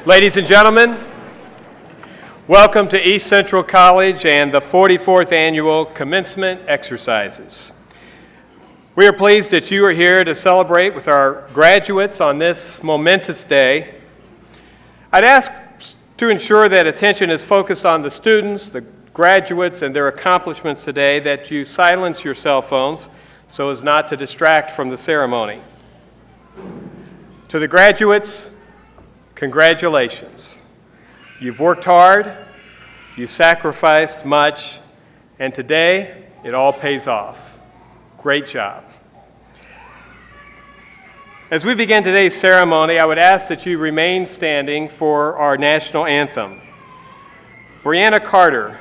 Ladies and gentlemen, welcome to East Central College and the 44th Annual Commencement Exercises. We are pleased that you are here to celebrate with our graduates on this momentous day. I'd ask to ensure that attention is focused on the students, the graduates, and their accomplishments today, that you silence your cell phones so as not to distract from the ceremony. To the graduates, congratulations. You've worked hard, you sacrificed much, and today it all pays off. Great job. As we begin today's ceremony, I would ask that you remain standing for our national anthem. Brianna Carter,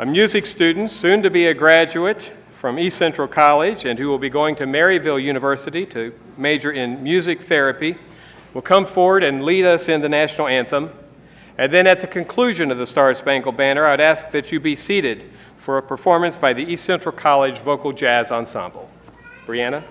a music student, soon to be a graduate from East Central College and who will be going to Maryville University to major in music therapy, will come forward and lead us in the national anthem. And then at the conclusion of the Star-Spangled Banner, I'd ask that you be seated for a performance by the East Central College Vocal Jazz Ensemble. Brianna?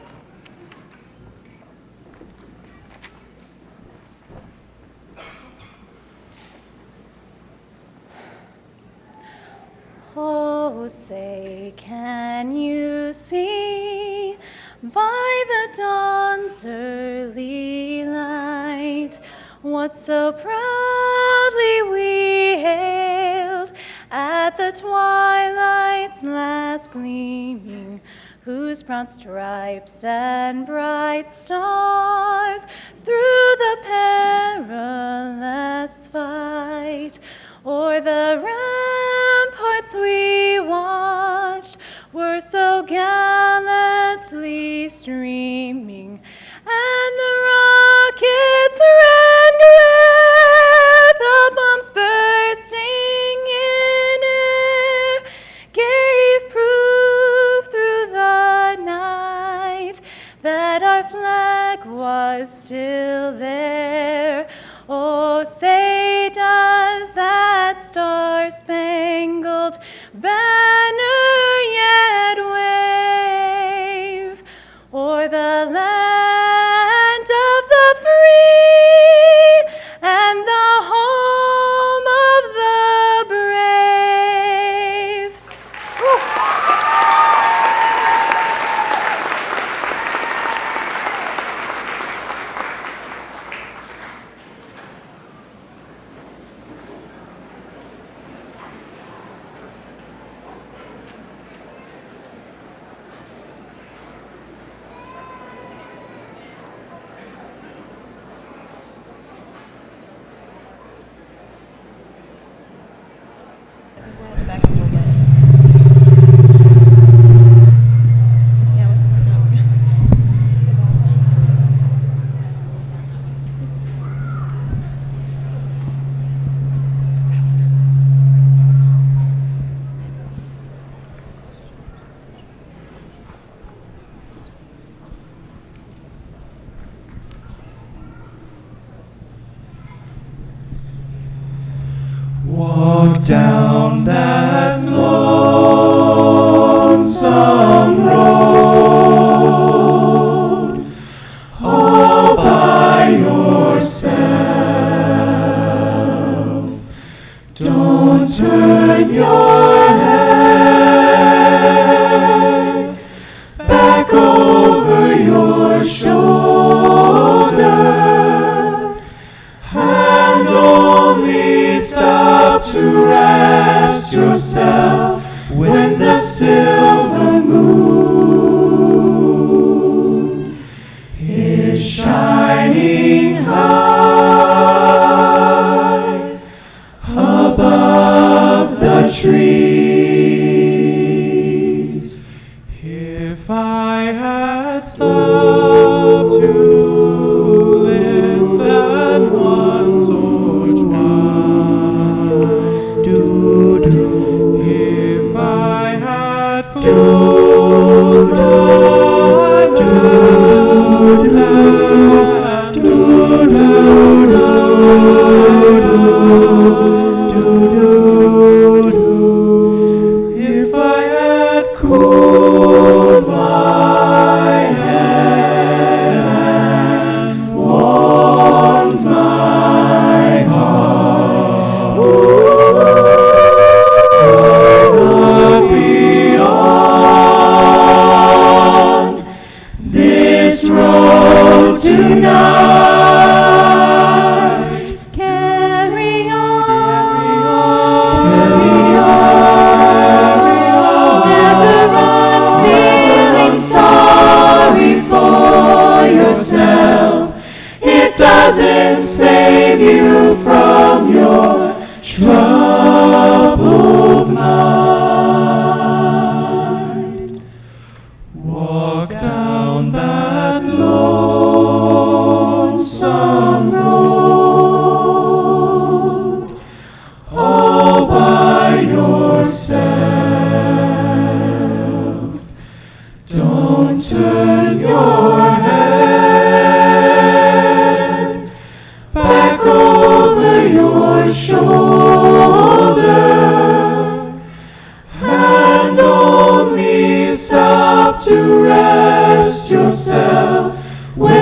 Oh, say, can you see by the dawn's early light what so proudly we hailed at the twilight's last gleaming, whose proud stripes and bright stars through the perilous fight o'er the ramparts we watched were so gallantly streaming, and the rockets ran glare, the bombs bursting in air gave proof through the night that our flag was still there. Oh, say does that star-spangled banner yet wave o'er the land of the free and the home of the brave? Walk down that lonesome road, all by yourself. Don't turn your head back over your shoulder, and only stop to rest yourself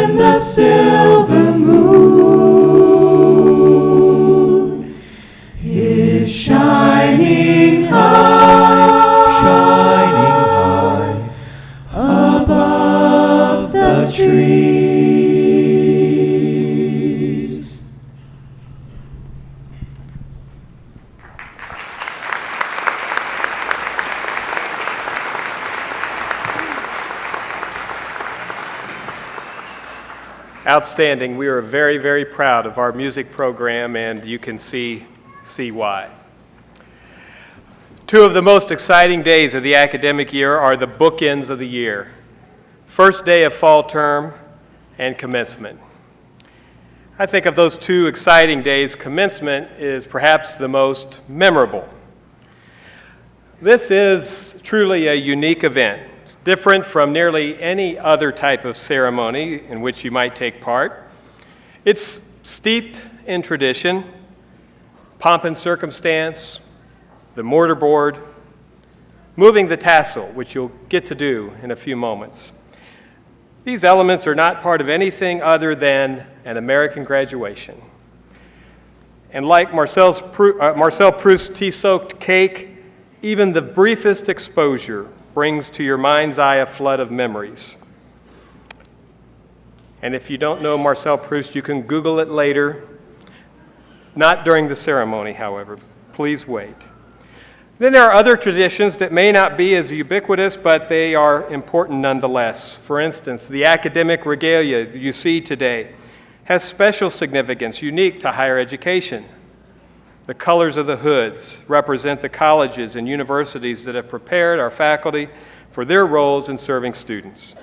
when the silver moon is shining high above the trees. Outstanding. We are very, very proud of our music program, and you can see why. Two of the most exciting days of the academic year are the bookends of the year. First day of fall term and commencement. I think of those two exciting days, commencement is perhaps the most memorable. This is truly a unique event. It's different from nearly any other type of ceremony in which you might take part. It's steeped in tradition, pomp and circumstance, the mortarboard, moving the tassel, which you'll get to do in a few moments. These elements are not part of anything other than an American graduation. And like Marcel Proust's tea-soaked cake, even the briefest exposure brings to your mind's eye a flood of memories. And if you don't know Marcel Proust, you can Google it later. Not during the ceremony, however. Please wait. Then there are other traditions that may not be as ubiquitous, but they are important nonetheless. For instance, the academic regalia you see today has special significance unique to higher education. The colors of the hoods represent the colleges and universities that have prepared our faculty for their roles in serving students.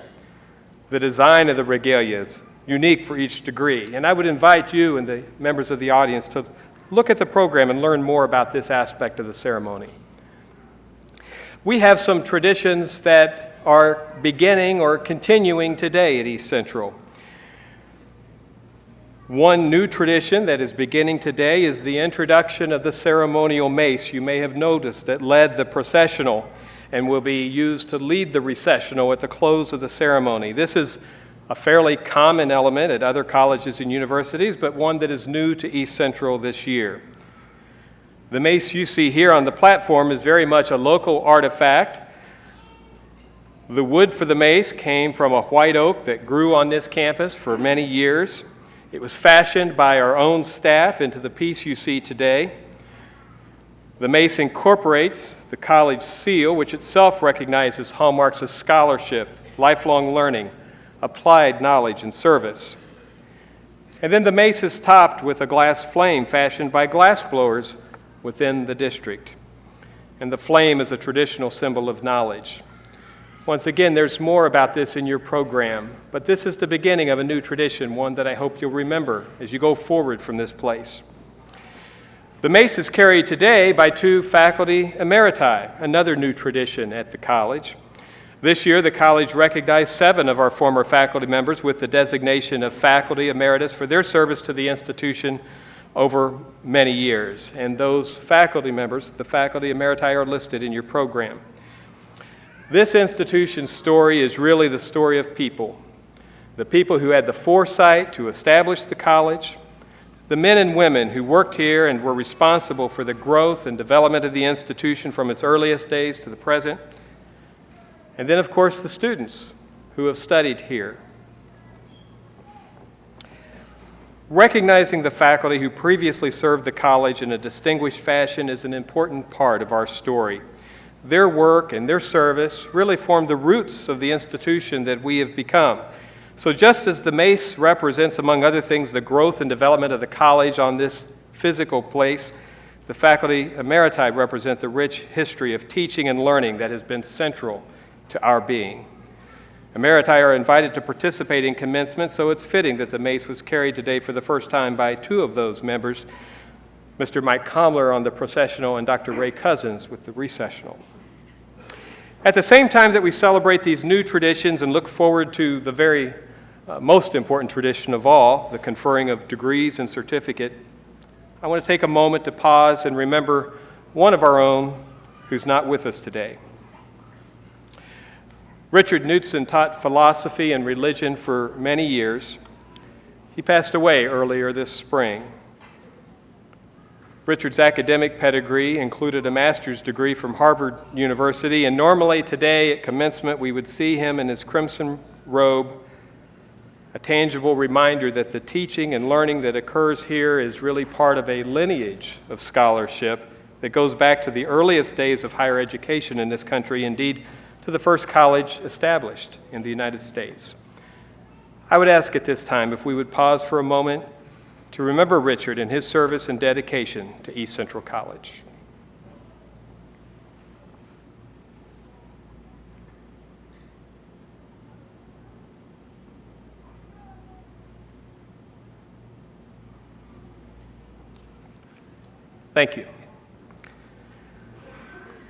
The design of the regalia is unique for each degree, and I would invite you and the members of the audience to look at the program and learn more about this aspect of the ceremony. We have some traditions that are beginning or continuing today at East Central. One new tradition that is beginning today is the introduction of the ceremonial mace. You may have noticed that led the processional and will be used to lead the recessional at the close of the ceremony. This is a fairly common element at other colleges and universities, but one that is new to East Central this year. The mace you see here on the platform is very much a local artifact. The wood for the mace came from a white oak that grew on this campus for many years. It was fashioned by our own staff into the piece you see today. The mace incorporates the college seal, which itself recognizes hallmarks of scholarship, lifelong learning, applied knowledge, and service. And then the mace is topped with a glass flame fashioned by glassblowers within the district. And the flame is a traditional symbol of knowledge. Once again, there's more about this in your program, but this is the beginning of a new tradition, one that I hope you'll remember as you go forward from this place. The mace is carried today by two faculty emeriti, another new tradition at the college. This year, the college recognized 7 of our former faculty members with the designation of faculty emeritus for their service to the institution over many years. And those faculty members, the faculty emeriti, are listed in your program. This institution's story is really the story of people. The people who had the foresight to establish the college, the men and women who worked here and were responsible for the growth and development of the institution from its earliest days to the present, and then, of course, the students who have studied here. Recognizing the faculty who previously served the college in a distinguished fashion is an important part of our story. Their work and their service really form the roots of the institution that we have become. So just as the mace represents, among other things, the growth and development of the college on this physical place, the faculty emeriti represent the rich history of teaching and learning that has been central to our being. Emeriti are invited to participate in commencement, so it's fitting that the mace was carried today for the first time by 2 of those members, Mr. Mike Comler on the processional and Dr. Ray Cousins with the recessional. At the same time that we celebrate these new traditions and look forward to the very most important tradition of all, the conferring of degrees and certificate, I want to take a moment to pause and remember one of our own who's not with us today. Richard Knudsen taught philosophy and religion for many years. He passed away earlier this spring. Richard's academic pedigree included a master's degree from Harvard University, and normally today at commencement we would see him in his crimson robe, a tangible reminder that the teaching and learning that occurs here is really part of a lineage of scholarship that goes back to the earliest days of higher education in this country, indeed to the first college established in the United States. I would ask at this time if we would pause for a moment to remember Richard and his service and dedication to East Central College. Thank you.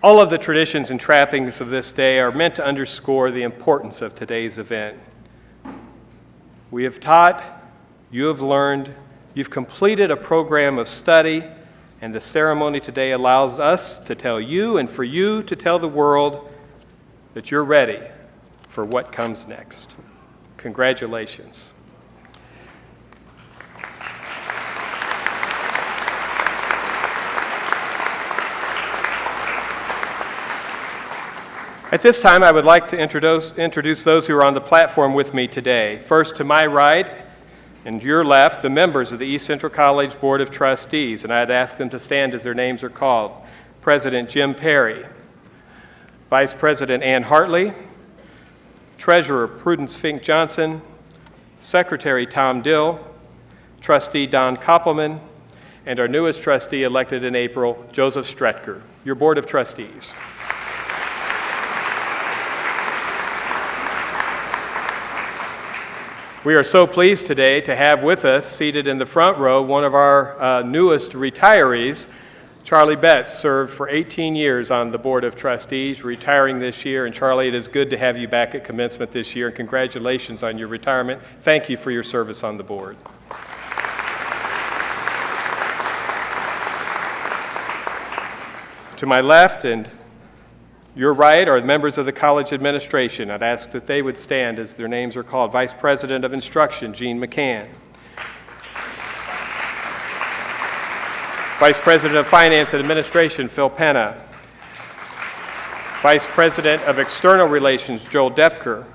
All of the traditions and trappings of this day are meant to underscore the importance of today's event. We have taught, you have learned, you've completed a program of study, and the ceremony today allows us to tell you and for you to tell the world that you're ready for what comes next. Congratulations. At this time, I would like to introduce those who are on the platform with me today. First, to my right and your left, the members of the East Central College Board of Trustees, and I'd ask them to stand as their names are called. President Jim Perry, Vice President Ann Hartley, Treasurer Prudence Fink Johnson, Secretary Tom Dill, Trustee Don Koppelman, and our newest trustee elected in April, Joseph Stretker. Your Board of Trustees. We are so pleased today to have with us, seated in the front row, one of our newest retirees. Charlie Betts served for 18 years on the Board of Trustees, retiring this year. And Charlie, it is good to have you back at commencement this year, and congratulations on your retirement. Thank you for your service on the board. To my left and your right are members of the college administration. I'd ask that they would stand as their names are called. Vice President of Instruction, Gene McCann. Vice President of Finance and Administration, Phil Penna. Vice President of External Relations, Joel Depker.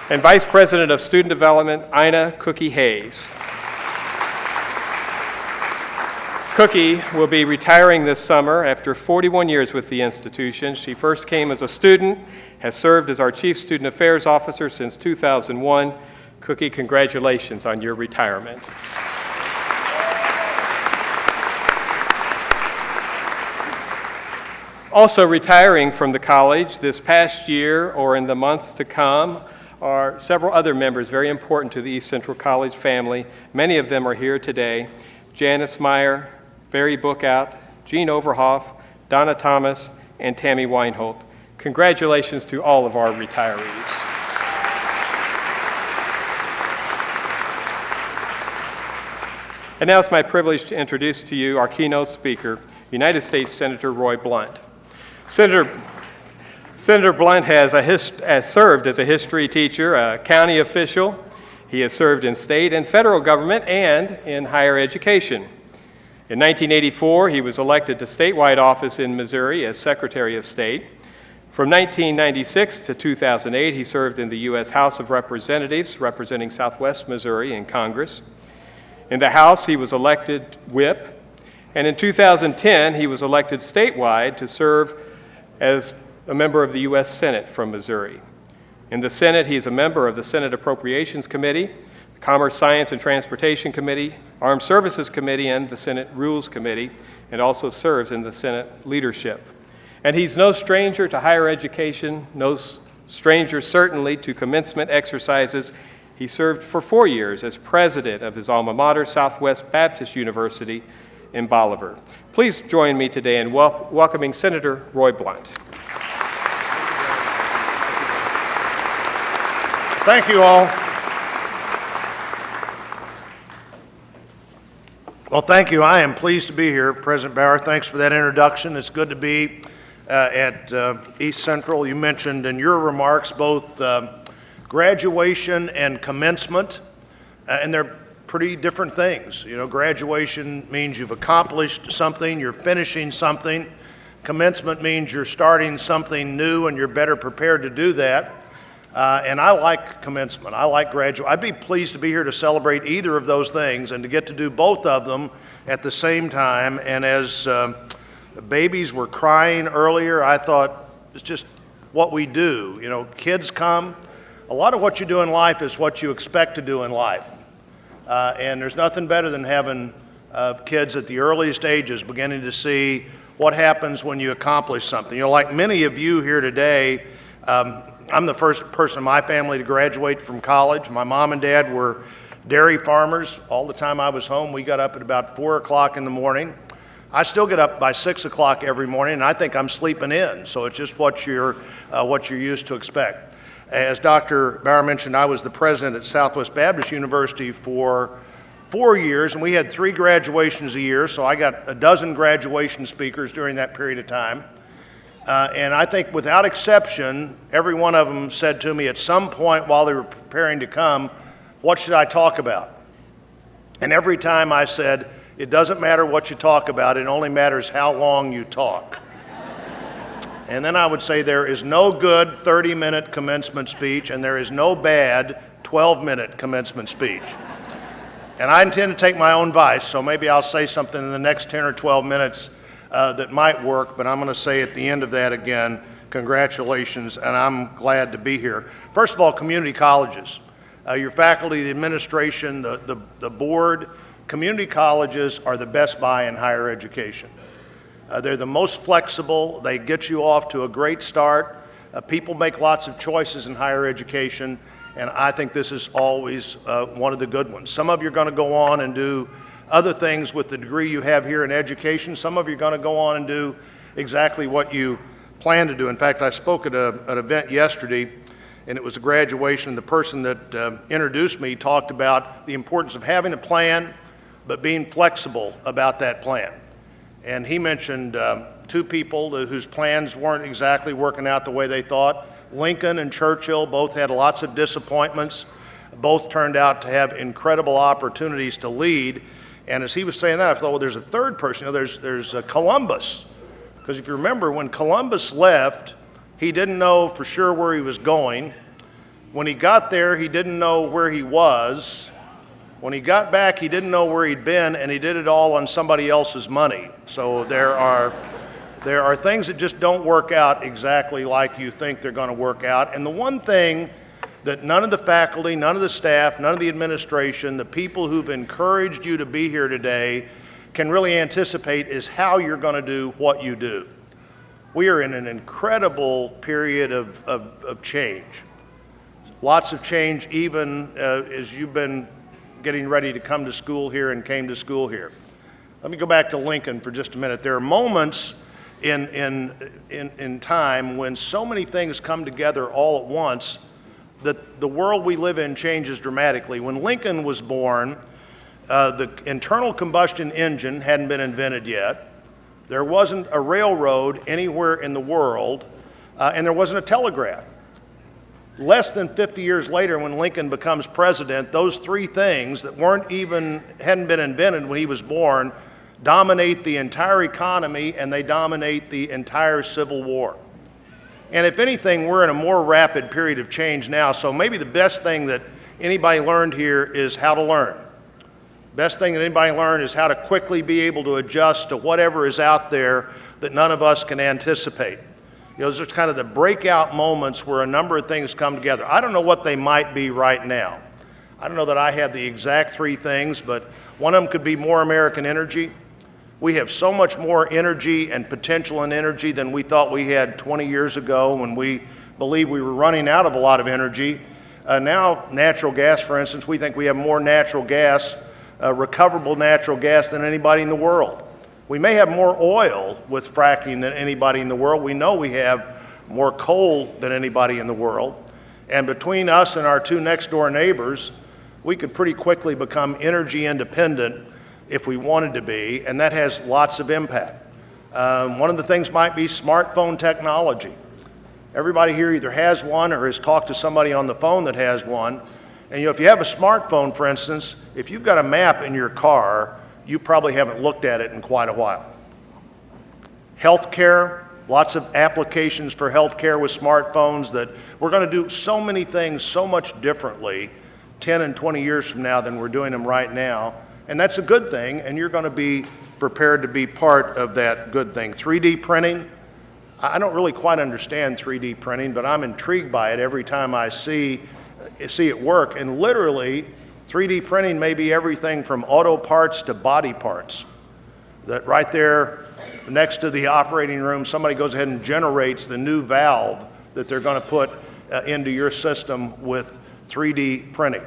And Vice President of Student Development, Ina Cookie Hayes. Cookie will be retiring this summer after 41 years with the institution. She first came as a student, has served as our Chief Student Affairs Officer since 2001. Cookie, congratulations on your retirement. Also retiring from the college this past year or in the months to come are several other members very important to the East Central College family. Many of them are here today. Janice Meyer, Barry Bookout, Jean Overhoff, Donna Thomas, and Tammy Weinholt. Congratulations to all of our retirees. And now it's my privilege to introduce to you our keynote speaker, United States Senator Roy Blunt. Senator Blunt has served as a history teacher, a county official. He has served in state and federal government and in higher education. In 1984, he was elected to statewide office in Missouri as Secretary of State. From 1996 to 2008, he served in the U.S. House of Representatives, representing Southwest Missouri in Congress. In the House, he was elected whip, and in 2010, he was elected statewide to serve as a member of the U.S. Senate from Missouri. In the Senate, he is a member of the Senate Appropriations Committee, the Commerce, Science, and Transportation Committee, Armed Services Committee, and the Senate Rules Committee, and also serves in the Senate leadership. And he's no stranger to higher education, no stranger certainly to commencement exercises. He served for 4 years as president of his alma mater, Southwest Baptist University in Bolivar. Please join me today in welcoming Senator Roy Blunt. Thank you all. Well, thank you. I am pleased to be here. President Bauer, thanks for that introduction. It's good to be at East Central. You mentioned in your remarks both graduation and commencement, and they're pretty different things. You know, graduation means you've accomplished something, you're finishing something. Commencement means you're starting something new and you're better prepared to do that. And I like commencement. I like graduation. I'd be pleased to be here to celebrate either of those things and to get to do both of them at the same time. And as the babies were crying earlier, I thought it's just what we do. You know, kids come. A lot of what you do in life is what you expect to do in life. And there's nothing better than having kids at the earliest ages beginning to see what happens when you accomplish something. You know, like many of you here today, I'm the first person in my family to graduate from college. My mom and dad were dairy farmers. All the time I was home, we got up at about 4 o'clock in the morning. I still get up by 6 o'clock every morning, and I think I'm sleeping in. So it's just what you're used to expect. As Dr. Bauer mentioned, I was the president at Southwest Baptist University for 4 years, and we had 3 graduations a year, so I got a dozen graduation speakers during that period of time. And I think without exception, every one of them said to me at some point while they were preparing to come, what should I talk about? And every time I said, it doesn't matter what you talk about, it only matters how long you talk. And then I would say there is no good 30-minute commencement speech and there is no bad 12-minute commencement speech. And I intend to take my own advice, so maybe I'll say something in the next 10 or 12 minutes that might work, but I'm going to say at the end of that again, congratulations, and I'm glad to be here. First of all, community colleges. Your faculty, the administration, the board, community colleges are the best buy in higher education. They're the most flexible. They get you off to a great start. People make lots of choices in higher education, and I think this is always one of the good ones. Some of you are going to go on and do other things with the degree you have here in education. Some of you are going to go on and do exactly what you plan to do. In fact, I spoke at an event yesterday, and it was a graduation. The person that introduced me talked about the importance of having a plan, but being flexible about that plan. And he mentioned 2 people whose plans weren't exactly working out the way they thought. Lincoln and Churchill both had lots of disappointments. Both turned out to have incredible opportunities to lead. And as he was saying that, I thought, well, there's a third person. You know, there's Columbus. Because if you remember, when Columbus left, he didn't know for sure where he was going. When he got there, he didn't know where he was. When he got back, he didn't know where he'd been, and he did it all on somebody else's money. So there are things that just don't work out exactly like you think they're going to work out. And the one thing that none of the faculty, none of the staff, none of the administration, the people who've encouraged you to be here today can really anticipate is how you're going to do what you do. We are in an incredible period of change. Lots of change even as you've been getting ready to come to school here and came to school here. Let me go back to Lincoln for just a minute. There are moments in time when so many things come together all at once that the world we live in changes dramatically. When Lincoln was born, the internal combustion engine hadn't been invented yet. There wasn't a railroad anywhere in the world, and there wasn't a telegraph. Less than 50 years later, when Lincoln becomes president, those 3 things that hadn't been invented when he was born dominate the entire economy, and they dominate the entire Civil War. And if anything, we're in a more rapid period of change now, so maybe the best thing that anybody learned here is how to learn. Best thing that anybody learned is how to quickly be able to adjust to whatever is out there that none of us can anticipate. You know, those are kind of the breakout moments where a number of things come together. I don't know what they might be right now. I don't know that I have the exact 3 things, but one of them could be more American energy. We have so much more energy and potential in energy than we thought we had 20 years ago when we believed we were running out of a lot of energy. Now, natural gas, for instance, we think we have more natural gas, recoverable natural gas than anybody in the world. We may have more oil with fracking than anybody in the world. We know we have more coal than anybody in the world. And between us and our 2 next door neighbors, we could pretty quickly become energy independent if we wanted to be, and that has lots of impact. One of the things might be smartphone technology. Everybody here either has one or has talked to somebody on the phone that has one. And if you have a smartphone, for instance, if you've got a map in your car, you probably haven't looked at it in quite a while. Healthcare, lots of applications for healthcare with smartphones that we're going to do so many things so much differently 10 and 20 years from now than we're doing them right now. And that's a good thing, and you're going to be prepared to be part of that good thing. 3D printing, I don't really quite understand 3D printing, but I'm intrigued by it every time I see it work. And literally, 3D printing may be everything from auto parts to body parts. That right there next to the operating room, somebody goes ahead and generates the new valve that they're going to put into your system with 3D printing.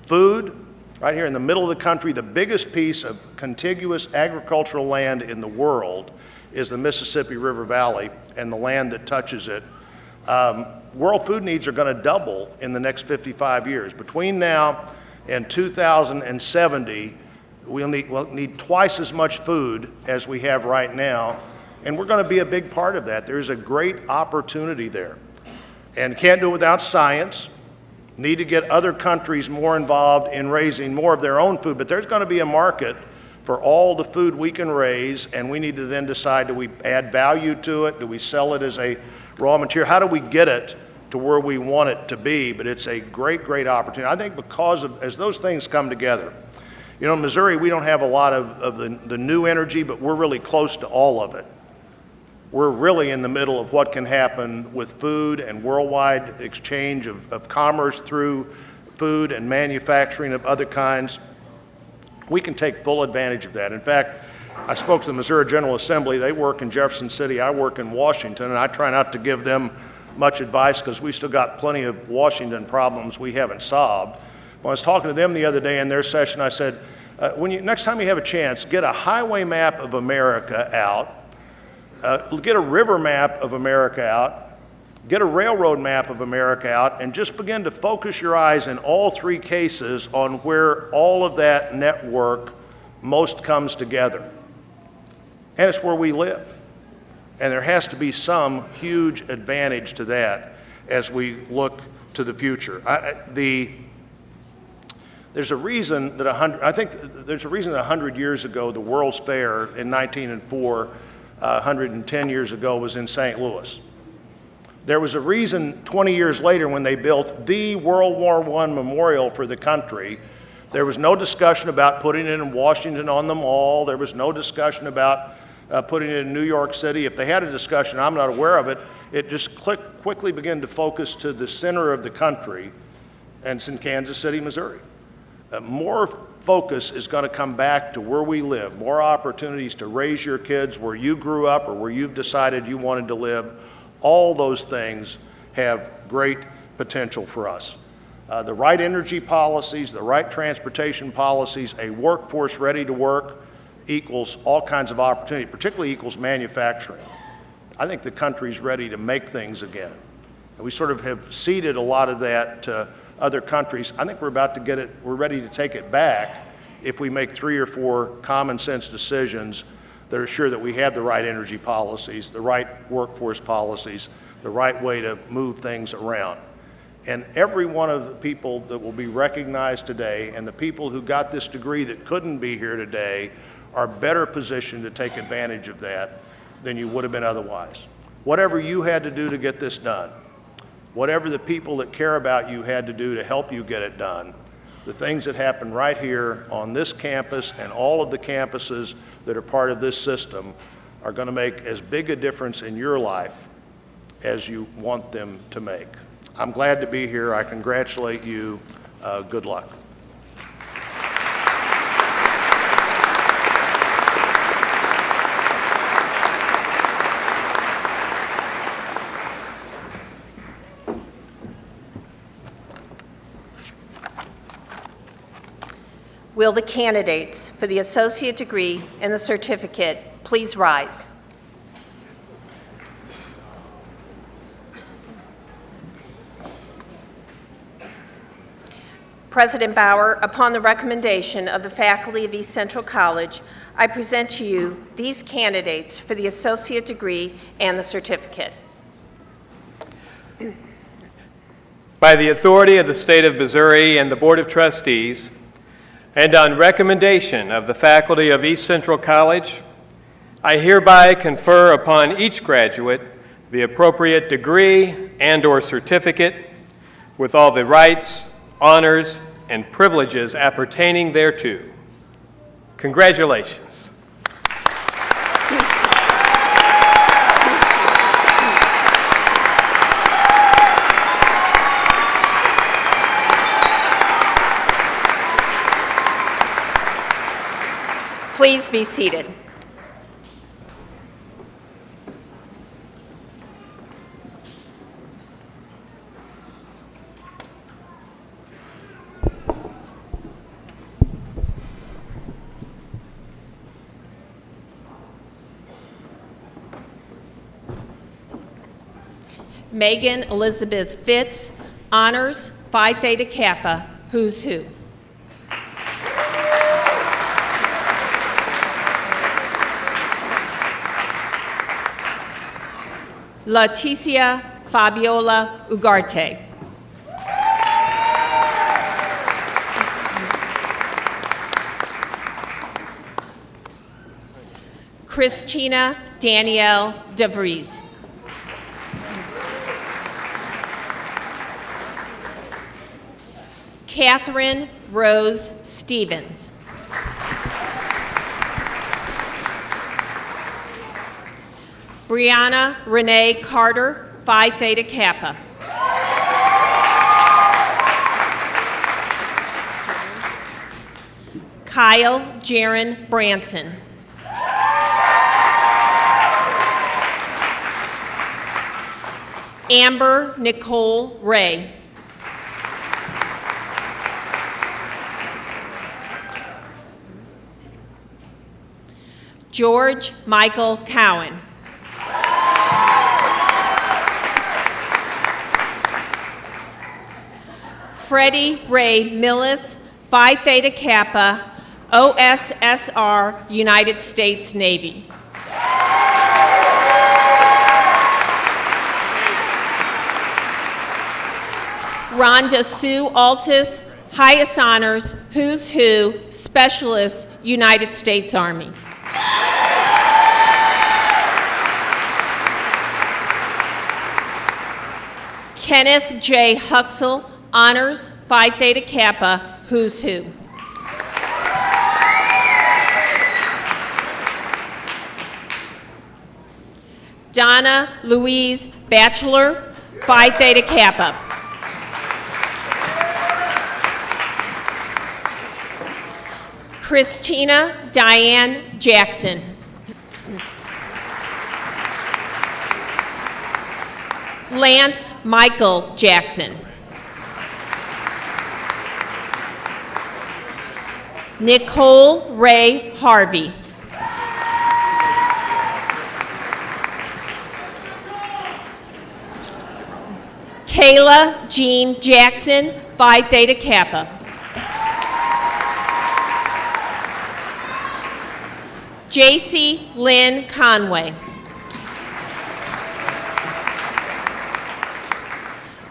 Food, right here in the middle of the country, the biggest piece of contiguous agricultural land in the world is the Mississippi River Valley and the land that touches it. World food needs are going to double in the next 55 years. Between now and 2070, we'll need twice as much food as we have right now, and we're going to be a big part of that. There's a great opportunity there. And can't do it without science. Need to get other countries more involved in raising more of their own food, but there's going to be a market for all the food we can raise, and we need to then decide, do we add value to it? Do we sell it as a raw material? How do we get it to where we want it to be? But it's a great, great opportunity. I think because of, as those things come together, in Missouri, we don't have a lot of the new energy, but we're really close to all of it. We're really in the middle of what can happen with food and worldwide exchange of commerce through food and manufacturing of other kinds. We can take full advantage of that. In fact, I spoke to the Missouri General Assembly. They work in Jefferson City. I work in Washington, and I try not to give them much advice because we still got plenty of Washington problems we haven't solved. When I was talking to them the other day in their session, I said, next time you have a chance, get a highway map of America out, get a river map of America out, get a railroad map of America out, and just begin to focus your eyes in all three cases on where all of that network most comes together. And it's where we live. And there has to be some huge advantage to that as we look to the future. There's a reason that 100 years ago, the World's Fair in 1904, 110 years ago, was in St. Louis. There was a reason 20 years later when they built the World War I memorial for the country. There was no discussion about putting it in Washington on the Mall. There was no discussion about putting it in New York City. If they had a discussion, I'm not aware of it. It just quickly began to focus to the center of the country, and it's in Kansas City, Missouri. More focus is going to come back to where we live, more opportunities to raise your kids where you grew up or where you've decided you wanted to live. All those things have great potential for us. The right energy policies, the right transportation policies, a workforce ready to work equals all kinds of opportunity, particularly equals manufacturing. I think the country's ready to make things again. And we sort of have ceded a lot of that to other countries. I think we're ready to take it back if we make 3 or 4 common sense decisions that are sure that we have the right energy policies, the right workforce policies, the right way to move things around. And every one of the people that will be recognized today and the people who got this degree that couldn't be here today are better positioned to take advantage of that than you would have been otherwise. Whatever you had to do to get this done, whatever the people that care about you had to do to help you get it done, the things that happen right here on this campus and all of the campuses that are part of this system are going to make as big a difference in your life as you want them to make. I'm glad to be here. I congratulate you. Good luck. Will the candidates for the associate degree and the certificate please rise? President Bauer, upon the recommendation of the faculty of East Central College, I present to you these candidates for the associate degree and the certificate. By the authority of the State of Missouri and the Board of Trustees, and on recommendation of the faculty of East Central College, I hereby confer upon each graduate the appropriate degree and/or certificate with all the rights, honors, and privileges appertaining thereto. Congratulations. Please be seated. Megan Elizabeth Fitz, honors Phi Theta Kappa, who's who. Leticia Fabiola Ugarte. Christina Danielle DeVries. Catherine Rose Stevens. Brianna Renee Carter, Phi Theta Kappa. Kyle Jaron Branson. Amber Nicole Ray. George Michael Cowan. Freddie Ray Millis, Phi Theta Kappa, OSSR, United States Navy. Rhonda Sue Altus, highest honors, who's who, specialist, United States Army. Kenneth J. Huxell, honors, Phi Theta Kappa, who's who. Donna Louise Bachelor, Phi Theta Kappa. Christina Diane Jackson. Lance Michael Jackson. Nicole Ray Harvey. Kayla Jean Jackson, Phi Theta Kappa. JC Lynn Conway.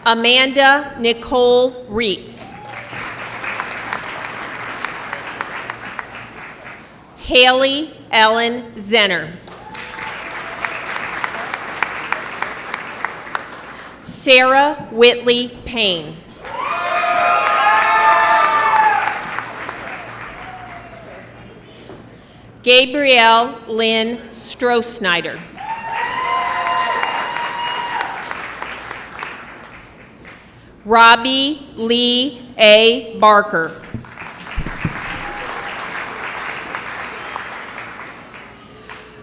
Amanda Nicole Reitz. Haley Ellen Zenner. Sarah Whitley Payne. Gabrielle Lynn Stroh-Snyder. Robbie Lee A. Barker.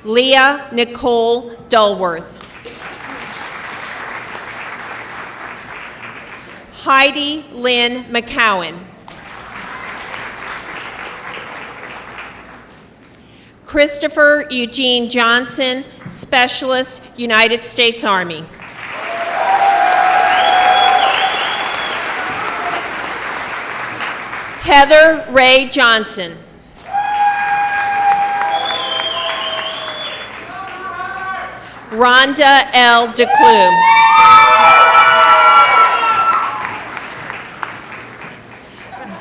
Leah Nicole Dulworth. Heidi Lynn McCowan. Christopher Eugene Johnson, Specialist, United States Army. Heather Ray Johnson. Rhonda L. DeClue.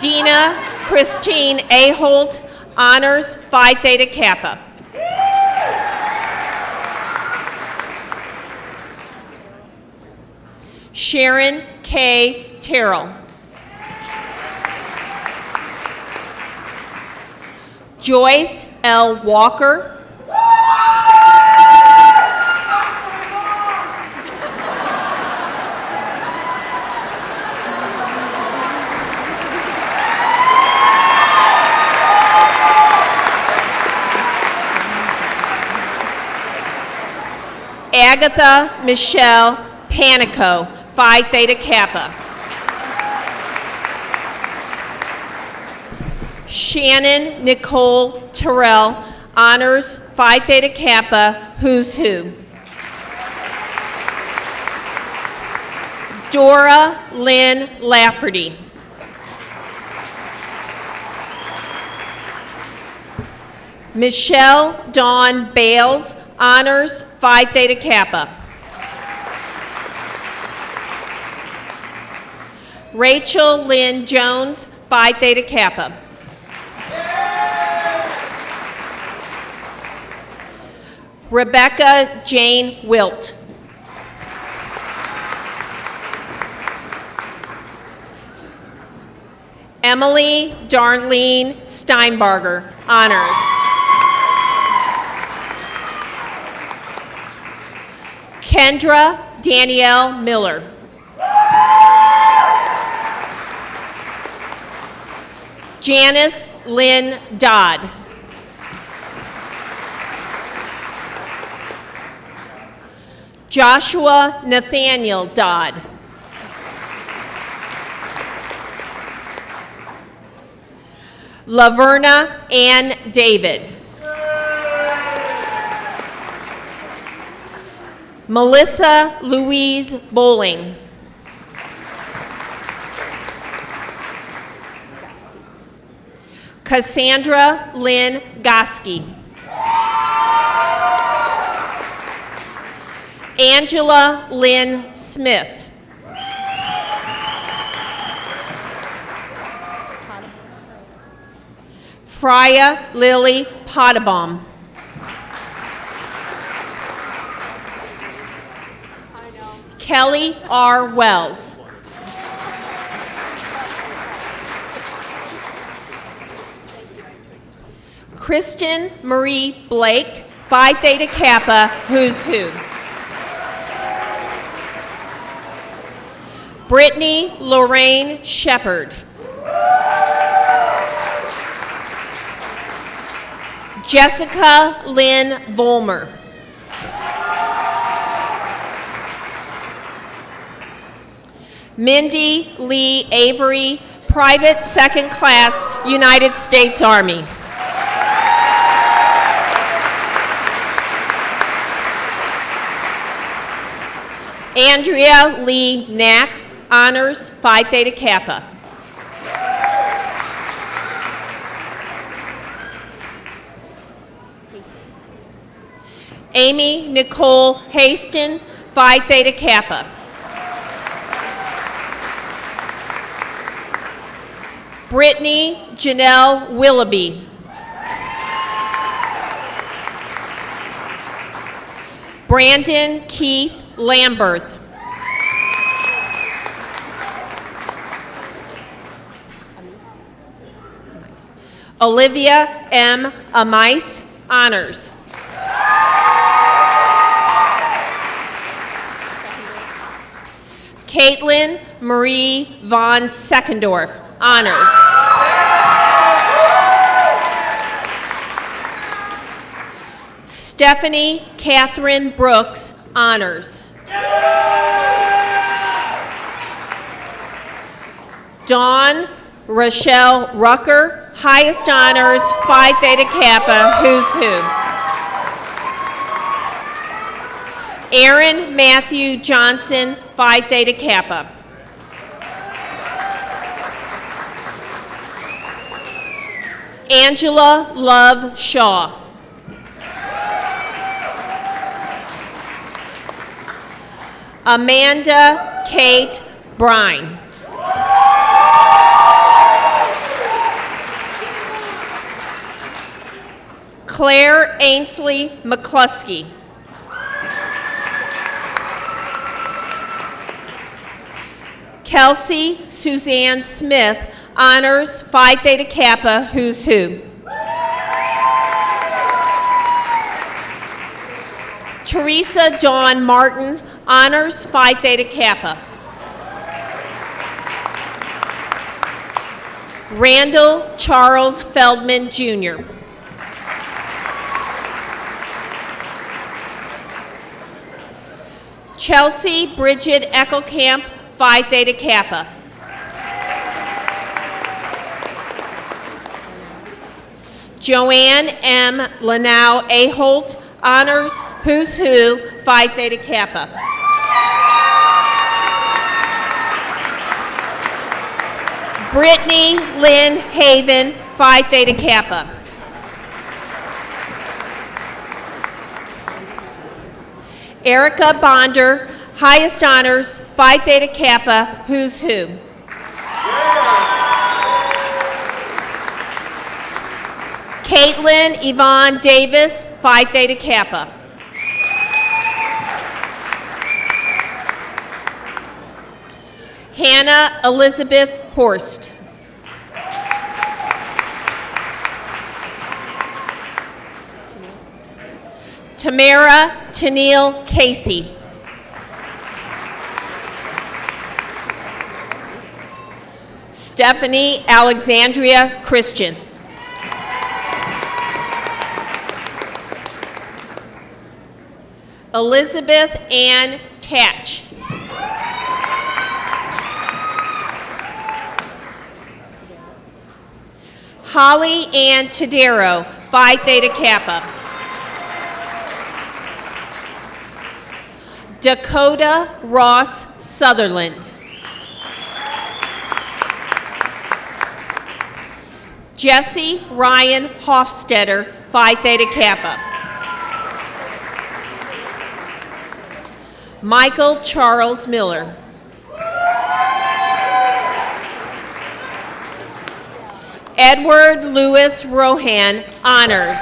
Dina Christine A. Holt, Honors Phi Theta Kappa. Sharon K. Terrell. Joyce L. Walker. Agatha Michelle Panico, Phi Theta Kappa. Shannon Nicole Terrell, Honors Phi Theta Kappa, Who's Who. Dora Lynn Lafferty. Michelle Dawn Bales, Honors Phi Theta Kappa. Rachel Lynn Jones, Phi Theta Kappa. Rebecca Jane Wilt. Emily Darlene Steinbarger, Honors. Kendra Danielle Miller. Janice Lynn Dodd. Joshua Nathaniel Dodd. Laverna Ann David. Melissa Louise Bowling. Cassandra Lynn Goski. Angela Lynn Smith. Freya Lily Potabom. Kelly R. Wells. Kristen Marie Blake, Phi Theta Kappa, Who's Who. Brittany Lorraine Shepard. Jessica Lynn Volmer. Mindy Lee Avery, Private Second Class, United States Army. Andrea Lee Knack, Honors Phi Theta Kappa. Amy Nicole Haston, Phi Theta Kappa. Brittany Janelle Willoughby. Brandon Keith Lamberth. Olivia M. Amice, Honors. Caitlin Marie Von Seckendorf, Honors. Stephanie Catherine Brooks, Honors. Dawn Rochelle Rucker, highest honors, Phi Theta Kappa, Who's Who. Aaron Matthew Johnson, Phi Theta Kappa. Angela Love Shaw. Amanda Kate Brine. Claire Ainsley McCluskey. Kelsey Suzanne Smith, honors Phi Theta Kappa, Who's Who. Teresa Dawn Martin, honors Phi Theta Kappa. Randall Charles Feldman, Jr. Chelsea Bridget Eckelkamp, Phi Theta Kappa. Joanne M. Lanau Aholt, honors Who's Who, Phi Theta Kappa. Brittany Lynn Haven, Phi Theta Kappa. Erica Bonder, highest honors, Phi Theta Kappa, Who's Who. Caitlin Yvonne Davis, Phi Theta Kappa. Hannah Elizabeth Horst. Tamara Tennille Casey. Stephanie Alexandria Christian. Elizabeth Ann Tatch. Holly Ann Tadero, Phi Theta Kappa. Dakota Ross Sutherland. Jesse Ryan Hofstetter, Phi Theta Kappa. Michael Charles Miller. Edward Lewis Rohan, honors.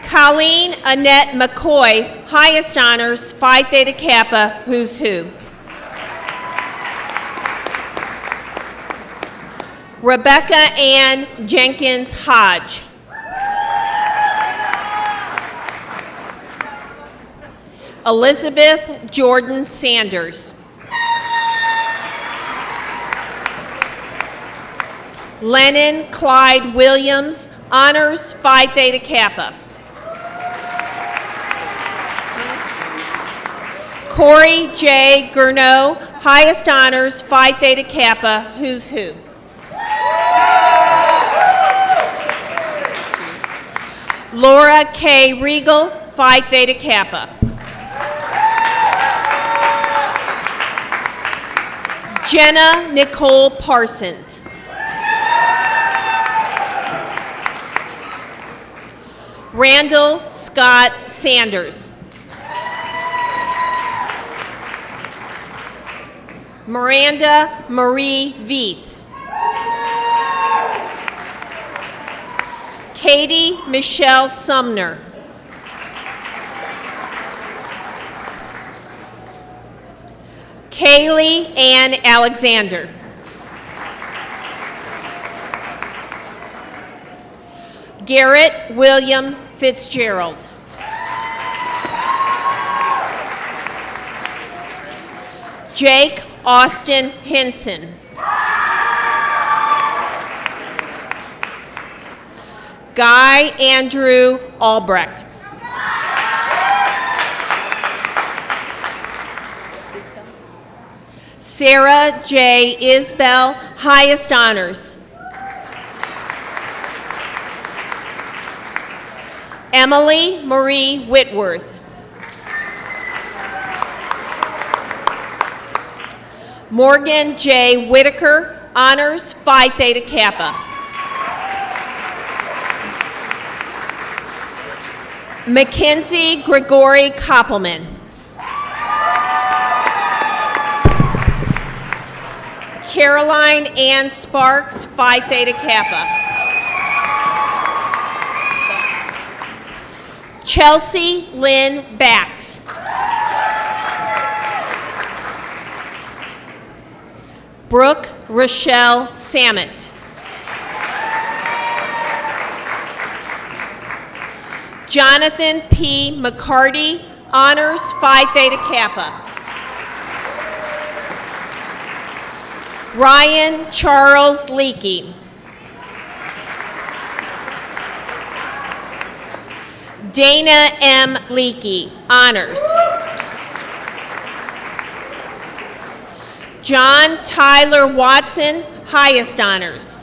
Colleen Annette McCoy, highest honors, Phi Theta Kappa, Who's Who. Rebecca Ann Jenkins Hodge. Elizabeth Jordan Sanders. Lennon Clyde Williams, honors Phi Theta Kappa. Corey J. Gurneau, highest honors, Phi Theta Kappa, Who's Who. Laura K. Regal, Phi Theta Kappa. Jenna Nicole Parsons. Randall Scott Sanders. Miranda Marie Veith. Katie Michelle Sumner. Kaylee Ann Alexander. Garrett William Fitzgerald. Jake Austin Hinson. Guy Andrew Albrecht. Sarah J. Isbell, highest honors. Emily Marie Whitworth. Morgan J. Whitaker, Honors Phi Theta Kappa. Mackenzie Gregory Koppelman. Caroline Ann Sparks, Phi Theta Kappa. Chelsea Lynn Bax. Brooke Rochelle Samet. Jonathan P. McCarty, Honors Phi Theta Kappa. Ryan Charles Leakey. Dana M. Leakey, Honors. John Tyler Watson, highest honors.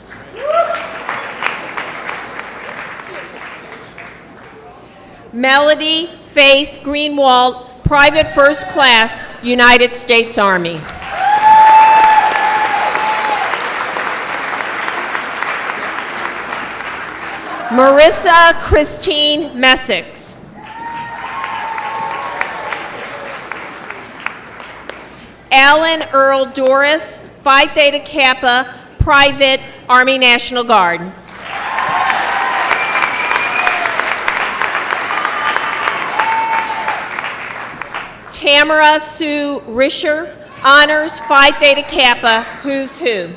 Melody Faith Greenwald, Private First Class, United States Army. Marissa Christine Messix. Alan Earl Doris, Phi Theta Kappa, Private, Army National Guard. Tamara Sue Risher, Honors Phi Theta Kappa, Who's Who.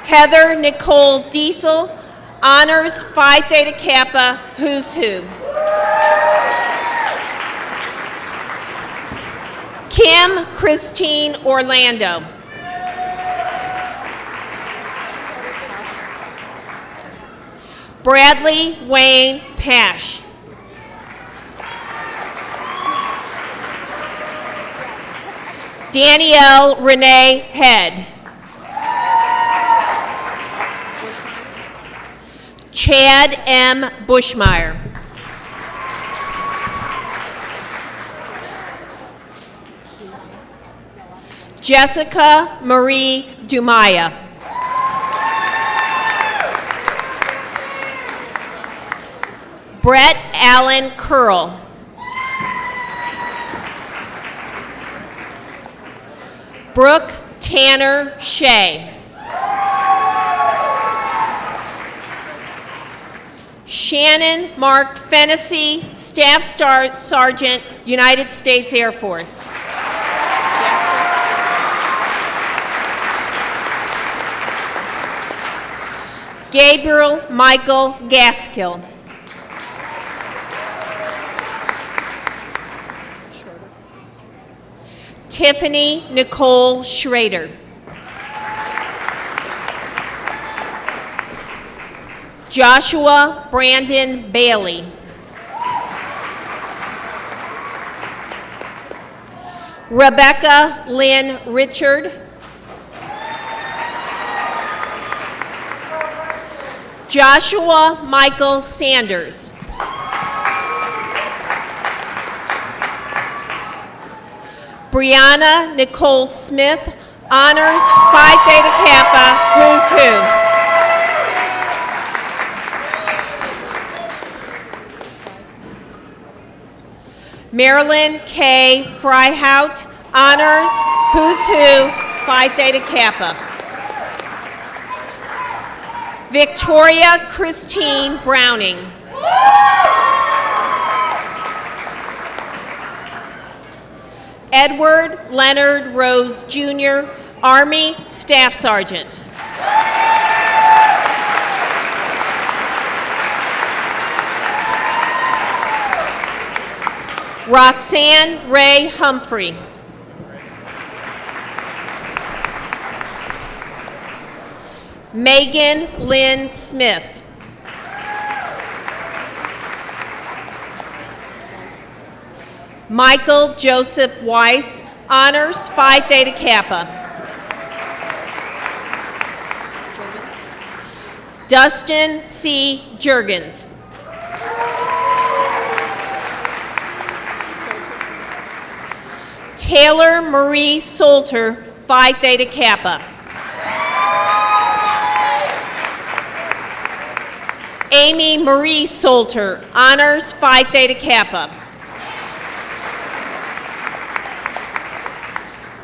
Heather Nicole Diesel, Honors Phi Theta Kappa, Who's Who. Kim Christine Orlando. Bradley Wayne Pash. Danielle Renee Head. Chad M. Bushmeyer. Jessica Marie Dumaya. Brett Allen Curl. Brooke Tanner Shea. Shannon Mark Fennessy, Staff Sergeant, United States Air Force. Gabriel Michael Gaskill. Tiffany Nicole Schrader. Joshua Brandon Bailey. Rebecca Lynn Richard. Joshua Michael Sanders. Brianna Nicole Smith, Honors Phi Theta Kappa, Who's Who. Marilyn K. Freihout, Honors Who's Who, Phi Theta Kappa. Victoria Christine Browning. Edward Leonard Rose, Jr., Army Staff Sergeant. Roxanne Ray Humphrey. Megan Lynn Smith. Michael Joseph Weiss, Honors Phi Theta Kappa. Dustin C. Jurgens. Taylor Marie Salter, Phi Theta Kappa. Amy Marie Salter, Honors Phi Theta Kappa.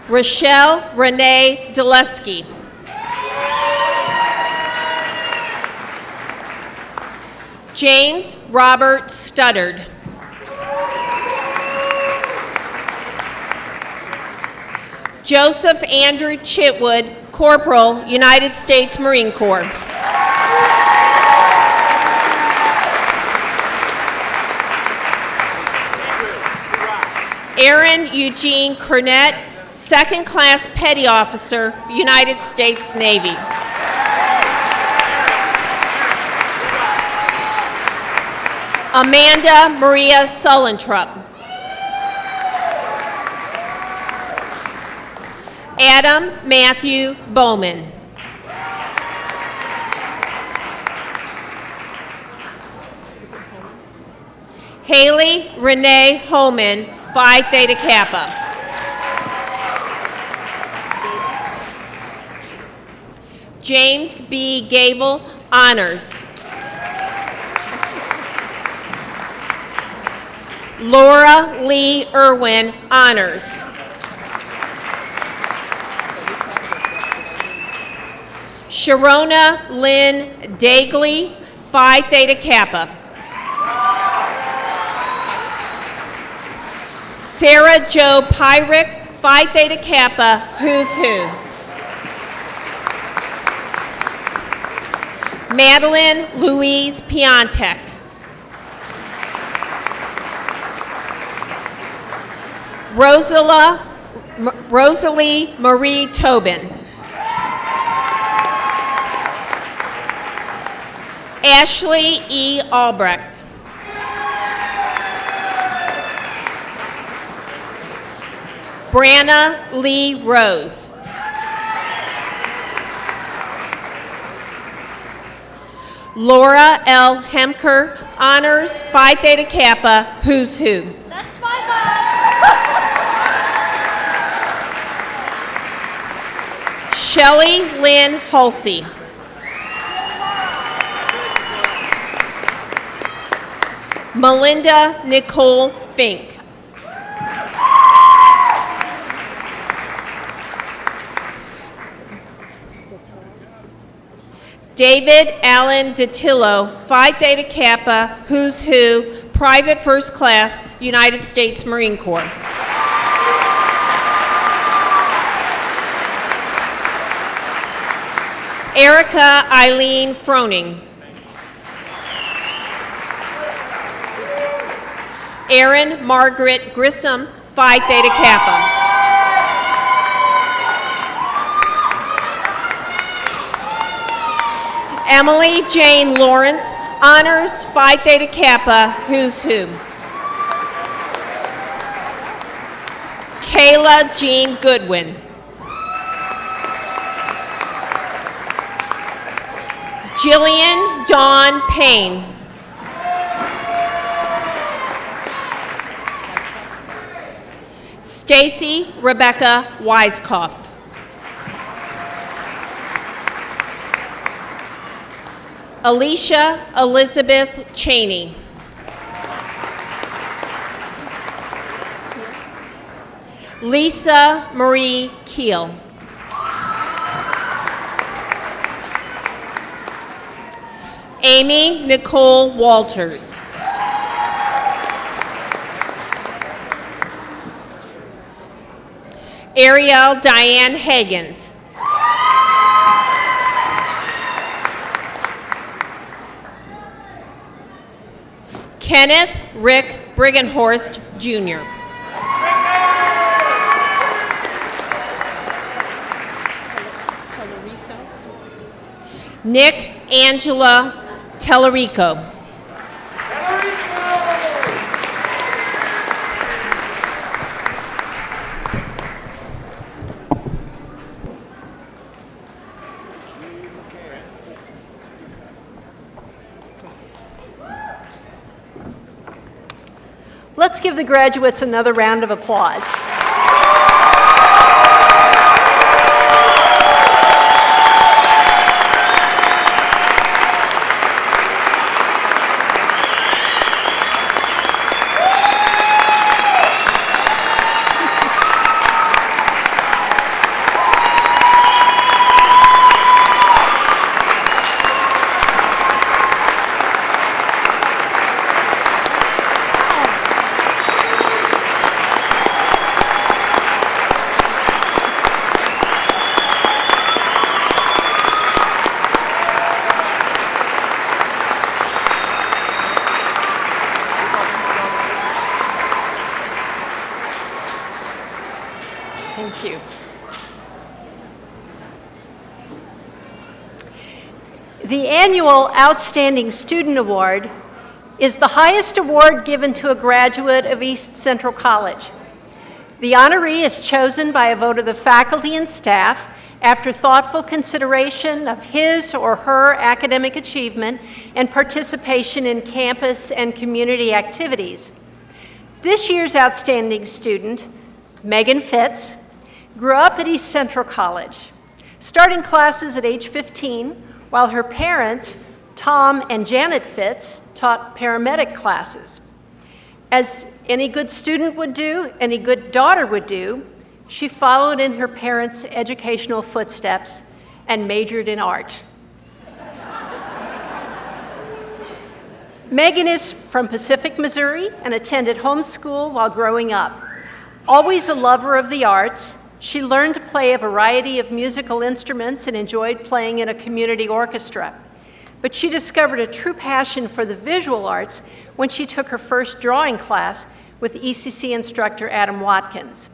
Rochelle Renee Dulesky. James Robert Studdard. Joseph Andrew Chitwood, Corporal, United States Marine Corps. Aaron Eugene Cornett, Second Class Petty Officer, United States Navy. Amanda Maria Sullentrup. Adam Matthew Bowman. Haley Renee Homan, Phi Theta Kappa. James B. Gable, Honors. Laura Lee Irwin, Honors. Sharona Lynn Dagley, Phi Theta Kappa. Sarah Jo Pyrick, Phi Theta Kappa, Who's Who. Madeline Louise Piontek. Rosalie Marie Tobin. Ashley E. Albrecht. Branna Lee Rose. Laura L. Hemker, Honors Phi Theta Kappa, Who's Who. That's my mom. Shelley Lynn Halsey. Melinda Nicole Fink. David Allen Datillo, Phi Theta Kappa, Who's Who, Private First Class, United States Marine Corps. Erica Eileen Froning. Erin Margaret Grissom, Phi Theta Kappa. Emily Jane Lawrence, Honors Phi Theta Kappa, Who's Who. Kayla Jean Goodwin. Jillian Dawn Payne. Stacy Rebecca Weiskopf. Alicia Elizabeth Cheney. Lisa Marie Keel. Amy Nicole Walters. Ariel Diane Hagens. Kenneth Rick Briggenhorst, Jr. Nick Angela Tellerico. Let's give the graduates another round of applause. Thank you. The annual Outstanding Student Award is the highest award given to a graduate of East Central College. The honoree is chosen by a vote of the faculty and staff after thoughtful consideration of his or her academic achievement and participation in campus and community activities. This year's outstanding student, Megan Fitz, grew up at East Central College, starting classes at age 15, while her parents, Tom and Janet Fitz, taught paramedic classes. As any good student would do, any good daughter would do, she followed in her parents' educational footsteps and majored in art. Megan is from Pacific, Missouri, and attended homeschool while growing up. Always a lover of the arts, she learned to play a variety of musical instruments and enjoyed playing in a community orchestra. But she discovered a true passion for the visual arts when she took her first drawing class with ECC instructor Adam Watkins.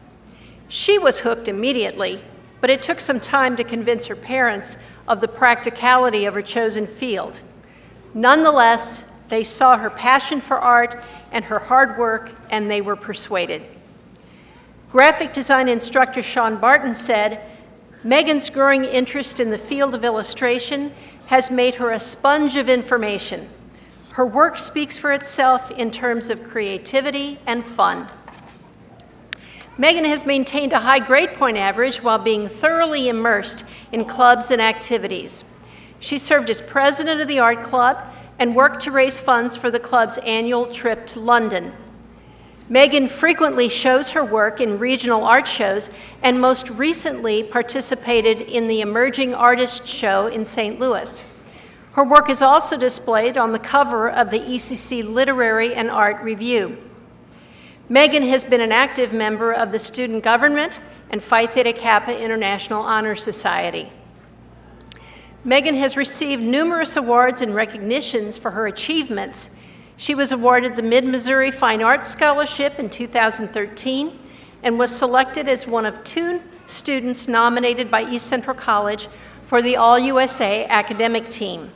She was hooked immediately, but it took some time to convince her parents of the practicality of her chosen field. Nonetheless, they saw her passion for art and her hard work, and they were persuaded. Graphic design instructor Sean Barton said, "Megan's growing interest in the field of illustration has made her a sponge of information. Her work speaks for itself in terms of creativity and fun." Megan has maintained a high grade point average while being thoroughly immersed in clubs and activities. She served as president of the art club and worked to raise funds for the club's annual trip to London. Megan frequently shows her work in regional art shows and most recently participated in the Emerging Artist Show in St. Louis. Her work is also displayed on the cover of the ECC Literary and Art Review. Megan has been an active member of the student government and Phi Theta Kappa International Honor Society. Megan has received numerous awards and recognitions for her achievements. She was awarded the Mid-Missouri Fine Arts Scholarship in 2013 and was selected as one of 2 students nominated by East Central College for the All-USA Academic Team.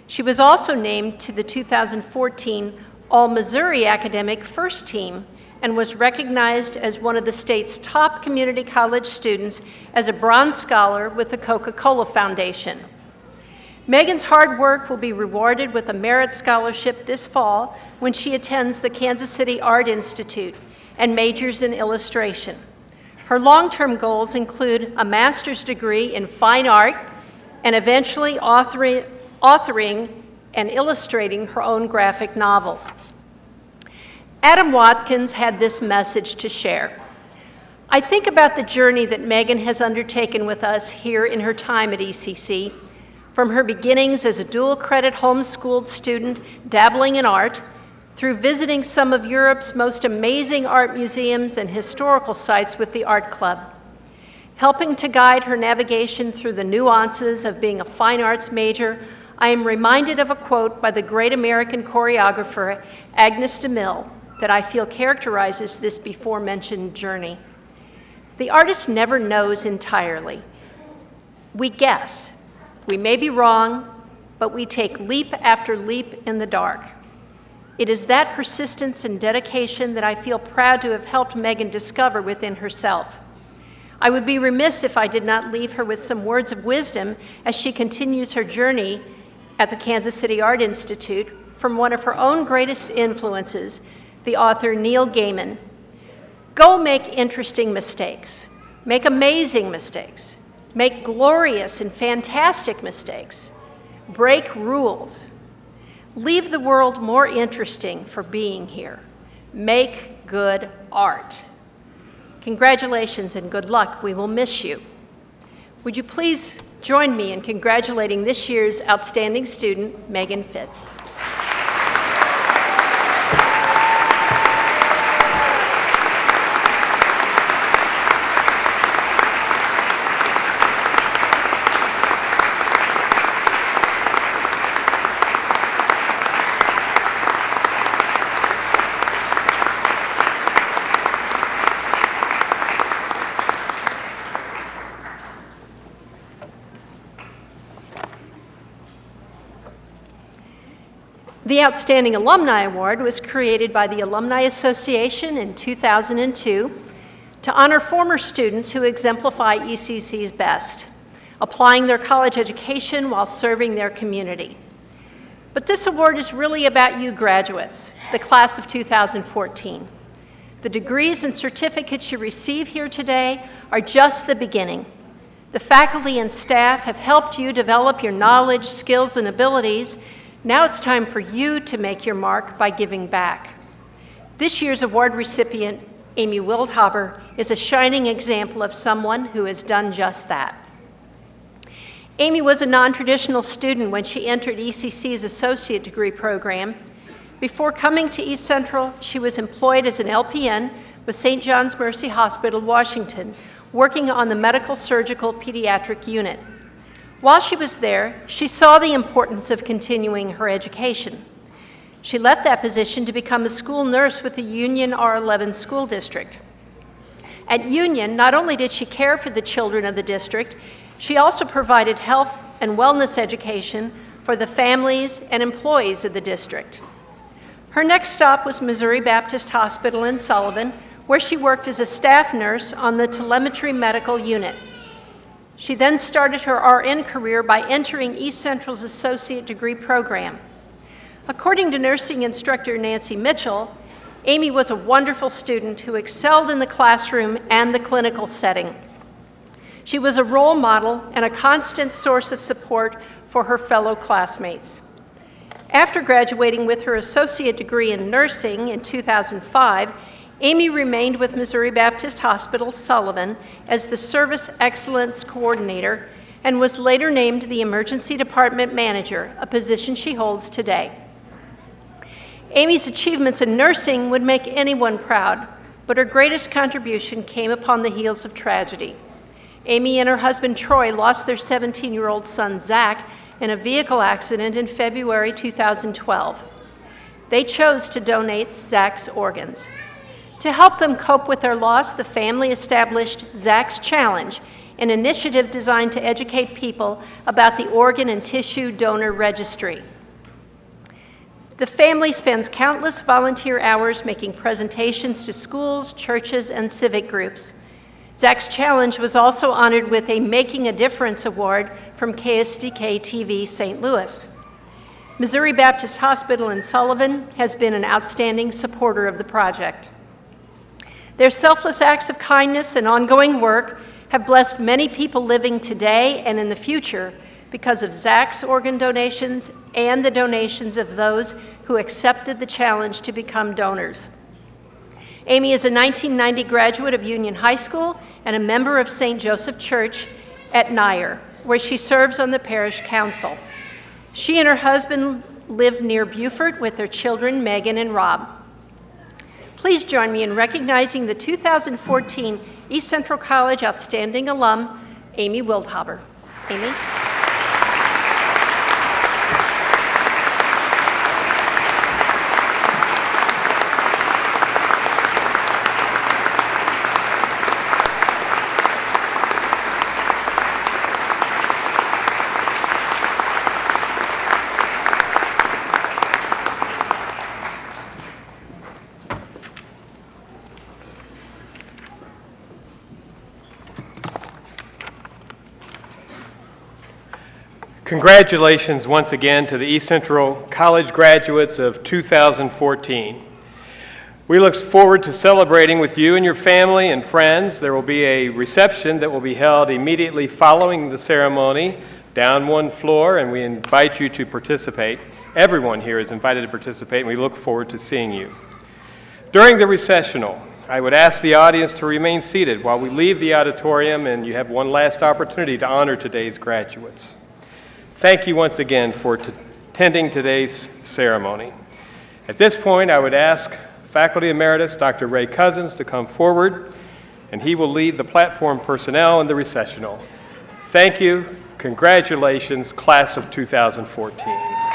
She was also named to the 2014 All-Missouri Academic First Team and was recognized as one of the state's top community college students as a Bronze Scholar with the Coca-Cola Foundation. Megan's hard work will be rewarded with a Merit Scholarship this fall when she attends the Kansas City Art Institute and majors in illustration. Her long-term goals include a master's degree in fine art and eventually authoring and illustrating her own graphic novel. Adam Watkins had this message to share. "I think about the journey that Megan has undertaken with us here in her time at ECC, from her beginnings as a dual-credit homeschooled student dabbling in art, through visiting some of Europe's most amazing art museums and historical sites with the art club. Helping to guide her navigation through the nuances of being a fine arts major, I am reminded of a quote by the great American choreographer Agnes DeMille that I feel characterizes this before-mentioned journey. The artist never knows entirely. We guess. We may be wrong, but we take leap after leap in the dark. It is that persistence and dedication that I feel proud to have helped Megan discover within herself. I would be remiss if I did not leave her with some words of wisdom as she continues her journey at the Kansas City Art Institute from one of her own greatest influences, the author Neil Gaiman. Go make interesting mistakes. Make amazing mistakes. Make glorious and fantastic mistakes. Break rules. Leave the world more interesting for being here. Make good art. Congratulations and good luck. We will miss you. Would you please join me in congratulating this year's outstanding student, Megan Fitz. The Outstanding Alumni Award was created by the Alumni Association in 2002 to honor former students who exemplify ECC's best, applying their college education while serving their community. But this award is really about you graduates, the class of 2014. The degrees and certificates you receive here today are just the beginning. The faculty and staff have helped you develop your knowledge, skills, and abilities. Now it's time for you to make your mark by giving back. This year's award recipient, Amy Wildhaber, is a shining example of someone who has done just that. Amy was a non-traditional student when she entered ECC's associate degree program. Before coming to East Central, she was employed as an LPN with St. John's Mercy Hospital, Washington, working on the medical surgical pediatric unit. While she was there, she saw the importance of continuing her education. She left that position to become a school nurse with the Union R11 School District. At Union, not only did she care for the children of the district, she also provided health and wellness education for the families and employees of the district. Her next stop was Missouri Baptist Hospital in Sullivan, where she worked as a staff nurse on the telemetry medical unit. She then started her RN career by entering East Central's associate degree program. According to nursing instructor Nancy Mitchell, Amy was a wonderful student who excelled in the classroom and the clinical setting. She was a role model and a constant source of support for her fellow classmates. After graduating with her associate degree in nursing in 2005, Amy remained with Missouri Baptist Hospital Sullivan as the Service Excellence Coordinator and was later named the Emergency Department Manager, a position she holds today. Amy's achievements in nursing would make anyone proud, but her greatest contribution came upon the heels of tragedy. Amy and her husband Troy lost their 17-year-old son Zach in a vehicle accident in February 2012. They chose to donate Zach's organs. To help them cope with their loss, the family established Zach's Challenge, an initiative designed to educate people about the organ and tissue donor registry. The family spends countless volunteer hours making presentations to schools, churches, and civic groups. Zach's Challenge was also honored with a Making a Difference Award from KSDK-TV St. Louis. Missouri Baptist Hospital in Sullivan has been an outstanding supporter of the project. Their selfless acts of kindness and ongoing work have blessed many people living today and in the future because of Zach's organ donations and the donations of those who accepted the challenge to become donors. Amy is a 1990 graduate of Union High School and a member of St. Joseph Church at Nyer, where she serves on the parish council. She and her husband live near Beaufort with their children, Megan and Rob. Please join me in recognizing the 2014 East Central College Outstanding Alum, Amy Wildhaber. Amy? Congratulations once again to the East Central College graduates of 2014. We look forward to celebrating with you and your family and friends. There will be a reception that will be held immediately following the ceremony down one floor, and we invite you to participate. Everyone here is invited to participate, and we look forward to seeing you. During the recessional, I would ask the audience to remain seated while we leave the auditorium, and you have one last opportunity to honor today's graduates. Thank you once again for attending today's ceremony. At this point, I would ask Faculty Emeritus Dr. Ray Cousins to come forward, and he will lead the platform personnel in the recessional. Thank you. Congratulations, class of 2014.